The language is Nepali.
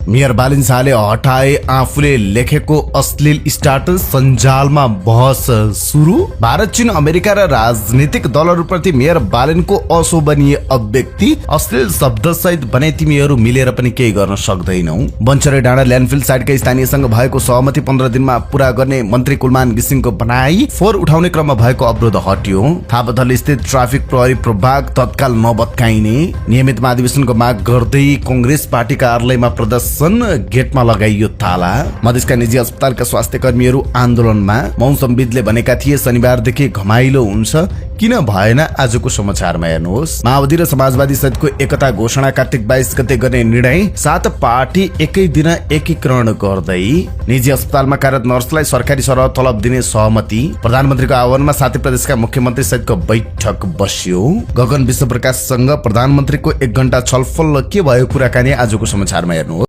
मेयर बालिन शाहले हटाए आफूले लेखेको अश्लील स्टाटस, सञ्जालमा बहस सुरु। भारत, चीन, अमेरिका र राजनीतिक दलहरूप्रति मेयर बालिनको अशोभनीय अभिव्यक्ति, अश्लील शब्द सहित भने तिमीहरू मिलेर पनि केही गर्न सक्दैनौ। बन्चरे डाँडा ल्यान्डफिल साइटका स्थानीयसँग भएको सहमति 15 दिनमा पूरा गर्ने मन्त्री कुलमान घिसिङको भनाई। फोहोर उठाउने क्रममा भएको अवरोध हट्यो। थापाथली स्थित ट्राफिक प्रहरी प्रभाग तत्काल नभत्काइने। नियमित महाधिवेशनको माग गर्दै कांग्रेस पार्टी कार्यालयमा प्रदर्शन, गेटमा लगाइयो ताला। मधेसका निजी अस्पतालका स्वास्थ्य कर्मीहरू आन्दोलनमा। मौसमविदले भनेका थिए शनिबारदेखि घमाइलो हुन्छ, किन भएन? आजको समाचारमा हेर्नुहोस्। माओवादी र समाजवादी सहितको एकता घोषणा कार्तिक 22 गते गर्ने निर्णय। 7 पार्टी एकै दिन एकीकरण गर्दै। निजी अस्पतालमा कार्यरत नर्सलाई सरकारी सरह तलब दिने सहमति। प्रधानमन्त्रीको आह्वानमा 7 प्रदेशका मुख्यमन्त्री सहितको बैठक बस्यो। गगन विश्वप्रकाशसँग प्रधानमन्त्रीको 1 घण्टा छलफल, के भयो कुराकानी? आजको समाचारमा हेर्नुहोस्।